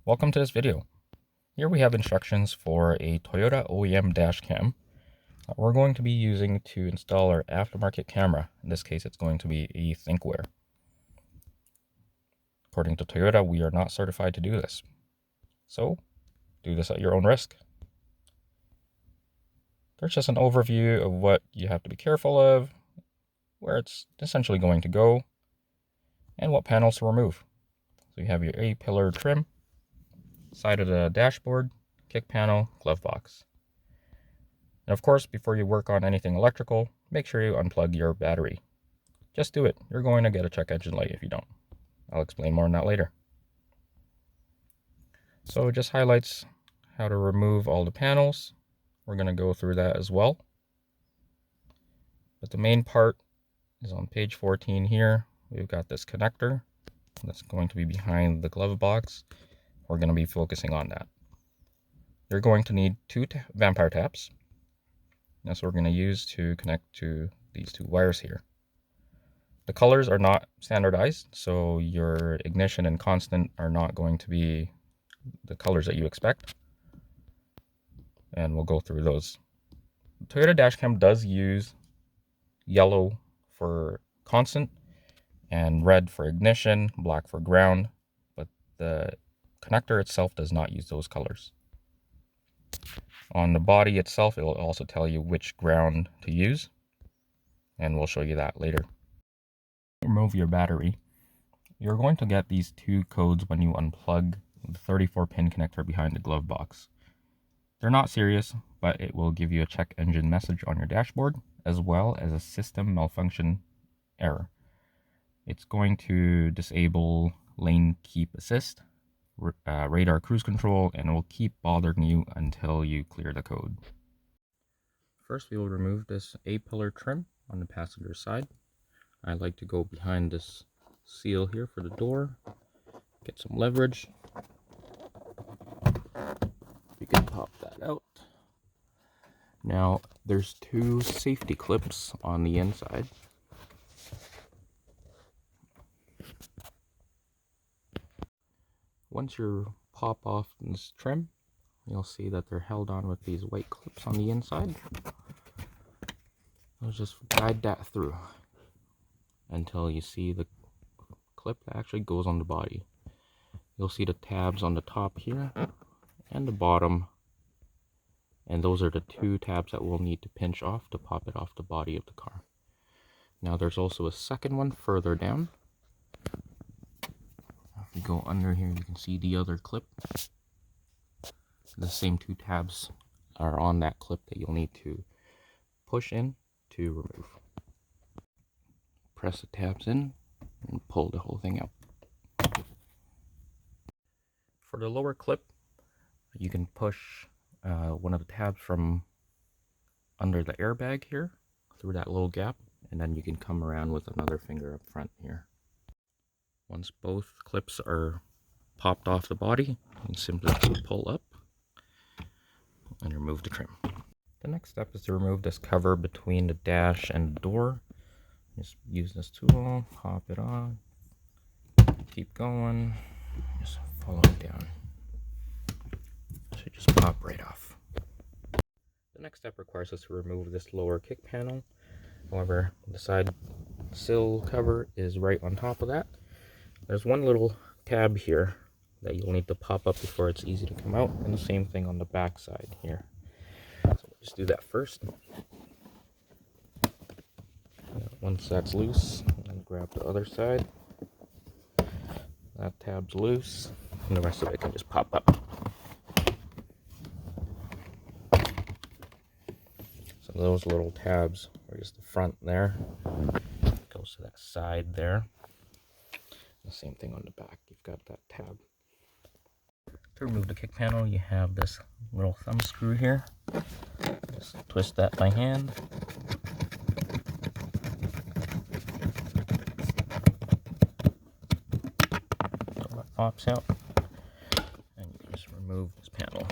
Welcome to this video. Here we have instructions for a Toyota OEM dash cam we're going to be using to install our aftermarket camera. In this case, it's going to be a thinkware. According to Toyota, we are not certified to do this. So, do this at your own risk. There's just an overview of what you have to be careful of, where it's essentially going to go, and what panels to remove. So you have your A-pillar trim, side of the dashboard, kick panel, glove box. And of course, before you work on anything electrical, make sure you unplug your battery. Just do it. You're going to get a check engine light if you don't. I'll explain more on that later. So it just highlights how to remove all the panels. We're going to go through that as well. But the main part is on page 14 here. We've got this connector that's going to be behind the glove box. We're going to be focusing on that. You're going to need two vampire taps. That's what we're going to use to connect to these two wires here. The colors are not standardized, so your ignition and constant are not going to be the colors that you expect. And we'll go through those. The Toyota Dashcam does use yellow for constant and red for ignition, black for ground, but the connector itself does not use those colors. On the body itself, it will also tell you which ground to use, and we'll show you that later. Remove your battery. You're going to get these two codes when you unplug the 34-pin connector behind the glove box. They're not serious, but it will give you a check engine message on your dashboard, as well as a system malfunction error. It's going to disable lane keep assist, radar cruise control, and it will keep bothering you until you clear the code. First, we will remove this A-pillar trim on the passenger side. I like to go behind this seal here for the door, get some leverage. We can pop that out. Now, there's two safety clips on the inside. Once you pop off this trim, you'll see that they're held on with these white clips on the inside. I'll just guide that through until you see the clip that actually goes on the body. You'll see the tabs on the top here and the bottom, and those are the two tabs that we'll need to pinch off to pop it off the body of the car. Now there's also a second one further down. If you go under here, you can see the other clip. The same two tabs are on that clip that you'll need to push in to remove. Press the tabs in and pull the whole thing out. For the lower clip, you can push one of the tabs from under the airbag here through that little gap, and then you can come around with another finger up front here. Once both clips are popped off the body, you can simply pull up and remove the trim. The next step is to remove this cover between the dash and the door. Just use this tool, pop it on, keep going, just follow it down. It should just pop right off. The next step requires us to remove this lower kick panel. However, the side sill cover is right on top of that. There's one little tab here that you'll need to pop up before it's easy to come out, and the same thing on the back side here. So we'll just do that first. Once that's loose, I'll grab the other side. That tab's loose, and the rest of it can just pop up. So those little tabs are just the front there. It goes to that side there. The same thing on the back, you've got that tab. To remove the kick panel, you have this little thumb screw here. Just twist that by hand. So that pops out, and you can just remove this panel.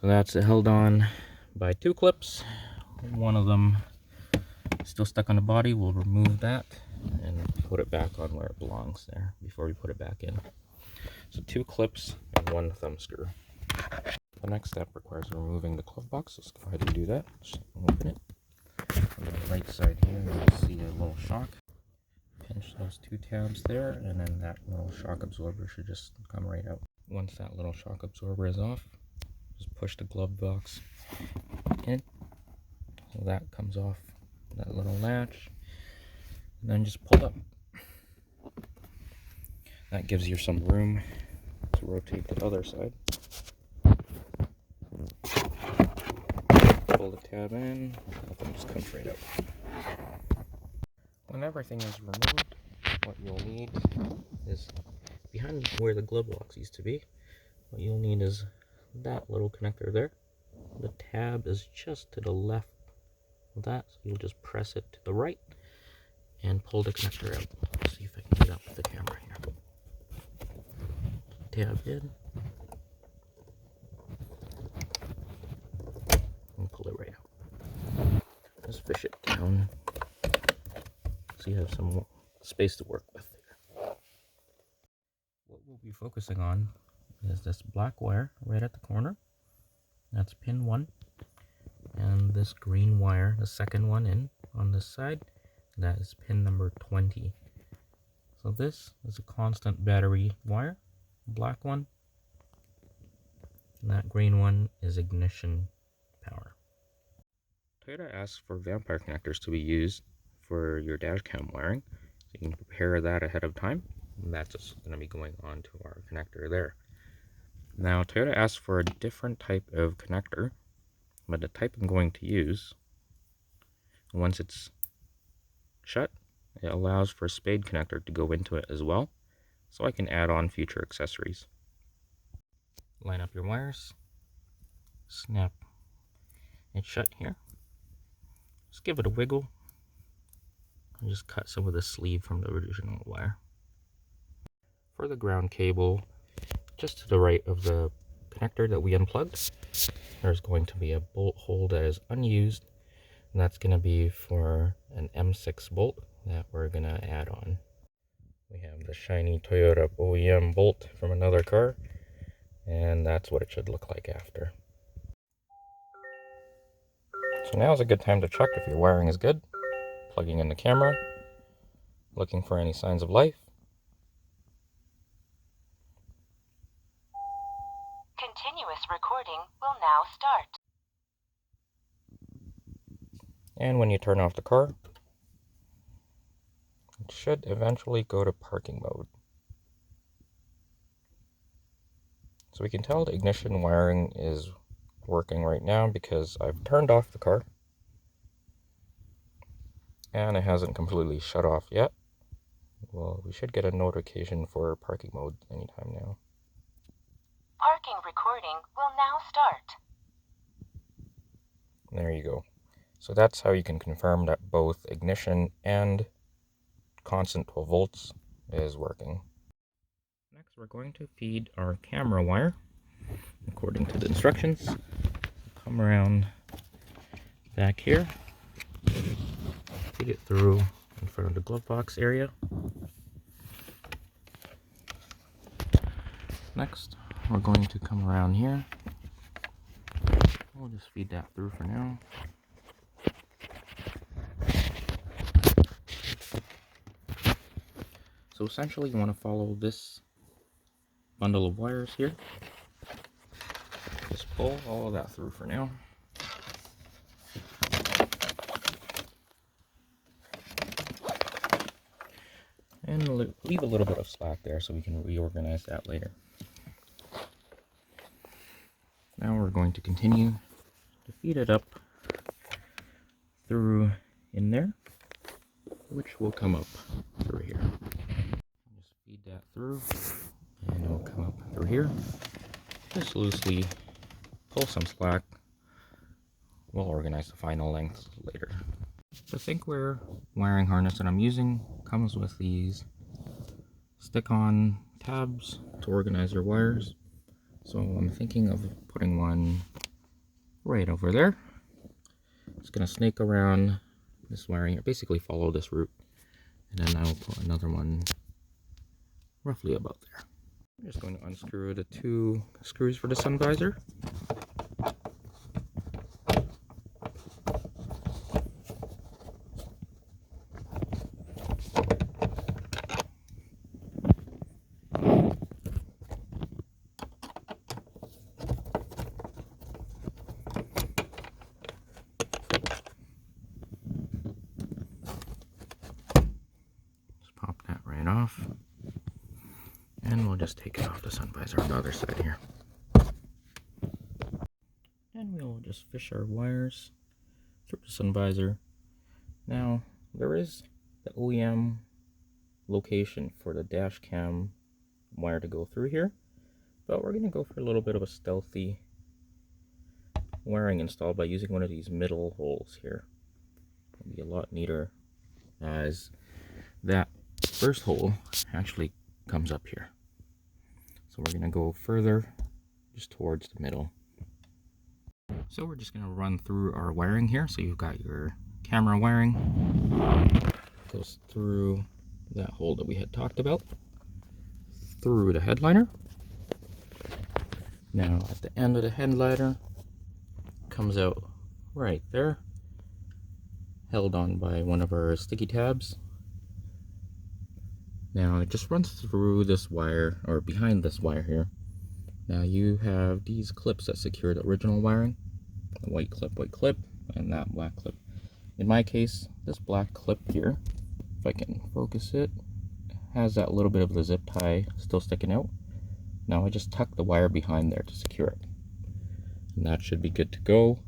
So that's held on by two clips. One of them still stuck on the body. We'll remove that and put it back on where it belongs there before we put it back in. So 2 clips and 1 thumb screw. The next step requires removing the glove box. Let's go ahead and do that. Just open it. On the right side here, you'll see a little shock. Pinch those 2 tabs there, and then that little shock absorber should just come right out. Once that little shock absorber is off, just push the glove box in. So that comes off that little latch, and then just pull up. That gives you some room to rotate the other side. Pull the tab in, nothing just comes right out. When everything is removed, what you'll need is, behind where the glove box used to be, what you'll need is that little connector there. The tab is just to the left of that, so you'll just press it to the right and pull the connector out. Let's see if I can get up with the camera here. Tab in and pull it right out. Just fish it down so you have some space to work with there. What we'll be focusing on is this black wire right at the corner. That's pin 1, and this green wire, the second one in on this side, that is pin number 20. So this is a constant battery wire, black one, and that green one is ignition power. Toyota asks for vampire connectors to be used for your dash cam wiring, so you can prepare that ahead of time, and that's just going to be going on to our connector there. Now Toyota asks for a different type of connector, but the type I'm going to use, once it's shut, it allows for a spade connector to go into it as well, so I can add on future accessories. Line up your wires, snap it shut here, just give it a wiggle, and just cut some of the sleeve from the original wire. For the ground cable, just to the right of the connector that we unplugged, there's going to be a bolt hole that is unused, and that's going to be for an M6 bolt that we're going to add on. We have the shiny Toyota OEM bolt from another car, and that's what it should look like after. So now is a good time to check if your wiring is good. Plugging in the camera, looking for any signs of life. Continuous recording will now start. And when you turn off the car, it should eventually go to parking mode. So we can tell the ignition wiring is working right now because I've turned off the car and it hasn't completely shut off yet. Well, we should get a notification for parking mode anytime now. Parking recording will now start. There you go. So that's how you can confirm that both ignition and constant 12 volts is working. Next, we're going to feed our camera wire according to the instructions. Come around back here, feed it through in front of the glove box area. Next, we're going to come around here. We'll just feed that through for now. So essentially you want to follow this bundle of wires here. Just pull all of that through for now. And leave a little bit of slack there so we can reorganize that later. Now we're going to continue to feed it up through in there, which will come up through here. Just feed that through, and it will come up through here. Just loosely pull some slack. We'll organize the final length later. The ThinkWare wiring harness that I'm using comes with these stick-on tabs to organize your wires. So I'm thinking of putting one right over there. Just gonna snake around this wiring here, basically follow this route, And then I'll put another one roughly about there. I'm just going to unscrew the 2 screws for the sun visor. Pop that right off, and we'll just take it off the sun visor on the other side here. And we'll just fish our wires through the sun visor. Now, there is the OEM location for the dash cam wire to go through here, but we're going to go for a little bit of a stealthy wiring install by using one of these middle holes here. It'll be a lot neater, as that first hole actually comes up here. So we're going to go further just towards the middle. So we're just going to run through our wiring here. So you've got your camera wiring, goes through that hole that we had talked about, through the headliner. Now at the end of the headliner, comes out right there, held on by one of our sticky tabs. Now it just runs through this wire, or behind this wire here. Now you have these clips that secure the original wiring, the white clip, and that black clip. In my case, this black clip here, if I can focus it, has that little bit of the zip tie still sticking out. Now I just tuck the wire behind there to secure it. And that should be good to go.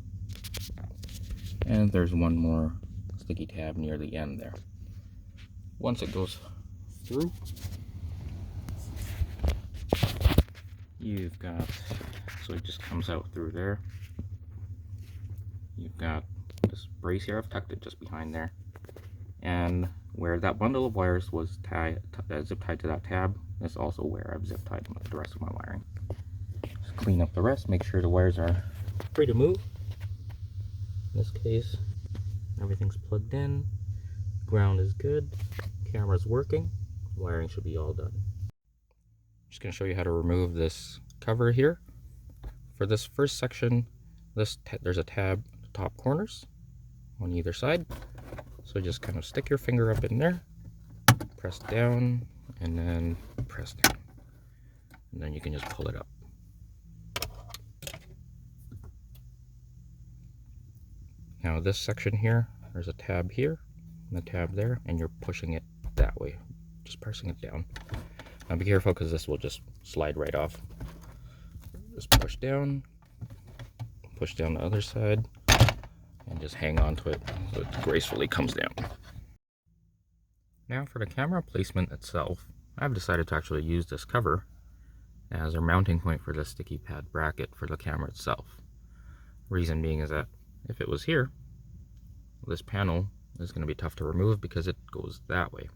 And there's one more sticky tab near the end there. Once it goes through, you've got, so it just comes out through there. You've got this brace here. I've tucked it just behind there, and where that bundle of wires was zip tied to that tab, is also where I've zip tied the rest of my wiring. Just clean up the rest, make sure the wires are free to move. In this case, everything's plugged in, ground is good, camera's working, wiring should be all done. Just going to show you how to remove this cover here. For this first section, there's a tab at the top corners on either side. So just kind of stick your finger up in there, press down, and then press down. And then you can just pull it up. Now this section here, there's a tab here, and a tab there, and you're pushing it that way, just pressing it down. Now be careful, because this will just slide right off. Just push down the other side, and just hang on to it so it gracefully comes down. Now for the camera placement itself, I've decided to actually use this cover as a mounting point for the sticky pad bracket for the camera itself. Reason being is that if it was here, this panel is going to be tough to remove because it goes that way.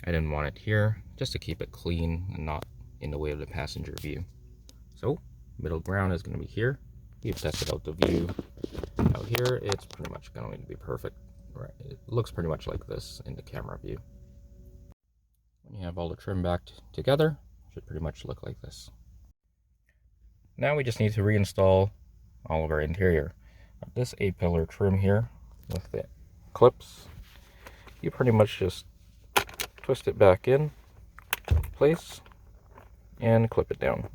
I didn't want it here, just to keep it clean and not in the way of the passenger view. So, middle ground is going to be here. You've tested out the view out here. It's pretty much going to be perfect. Right, it looks pretty much like this in the camera view. When you have all the trim back together, it should pretty much look like this. Now we just need to reinstall all of our interior. This A-pillar trim here with the clips, you pretty much just twist it back in place and clip it down.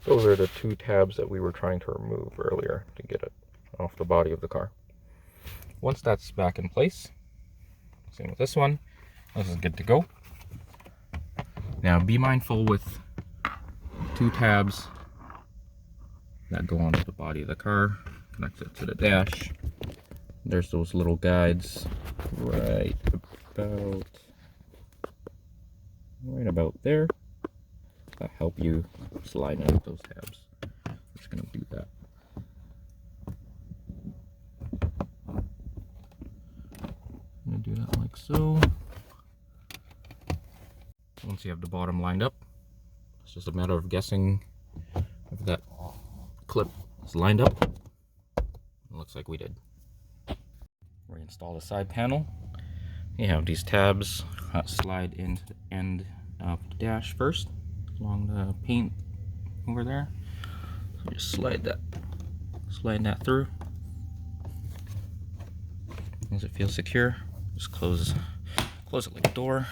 Those are the 2 tabs that we were trying to remove earlier to get it off the body of the car. Once that's back in place, same with this one, this is good to go. Now be mindful with 2 tabs that go onto the body of the car, connect it to the dash. There's those little guides right about there that help you slide out those tabs. I'm just going to do that. I'm going to do that like so. Once you have the bottom lined up, it's just a matter of guessing if that clip is lined up. It looks like we did. Install the side panel. You have these tabs slide into the end of the dash first, along the paint over there. So just slide that through. Does it feel secure? Just close it like a door,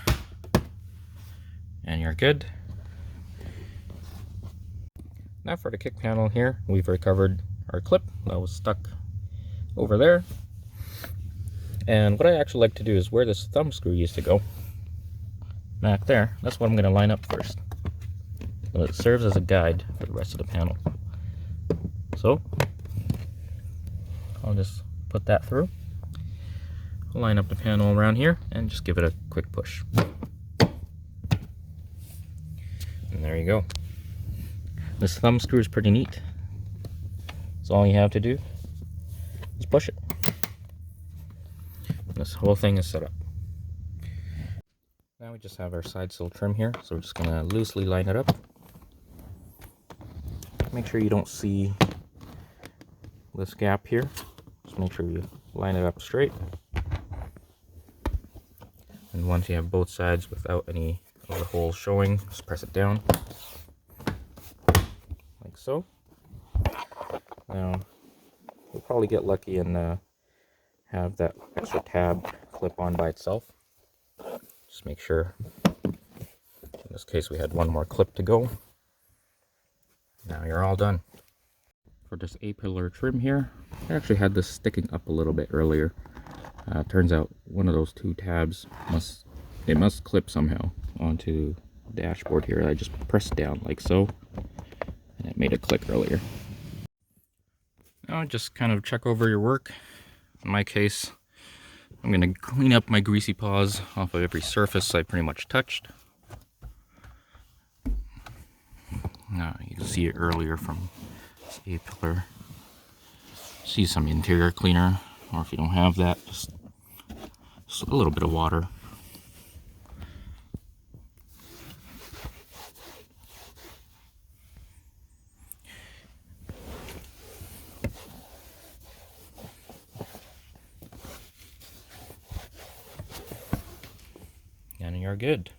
and you're good. Now for the kick panel here, we've recovered our clip that was stuck over there. And what I actually like to do is where this thumb screw used to go, back there, that's what I'm going to line up first. So it serves as a guide for the rest of the panel. So I'll just put that through, line up the panel around here, and just give it a quick push. And there you go. This thumb screw is pretty neat. So all you have to do is push it. This whole thing is set up. Now we just have our side sill trim here, so we're just going to loosely line it up. Make sure you don't see this gap here. Just make sure you line it up straight. And once you have both sides without any of the holes showing, just press it down. Like so. Now, you'll probably get lucky and have that extra tab clip on by itself. Just make sure. In this case, we had one more clip to go. Now you're all done. For this A-pillar trim here, I actually had this sticking up a little bit earlier. Turns out one of those two tabs must clip somehow onto the dashboard here. I just pressed down like so, and it made a click earlier. Now just kind of check over your work. In my case, I'm going to clean up my greasy paws off of every surface I pretty much touched. Now you can see it earlier from this A-pillar. See some interior cleaner, or if you don't have that, just a little bit of water. And you're good.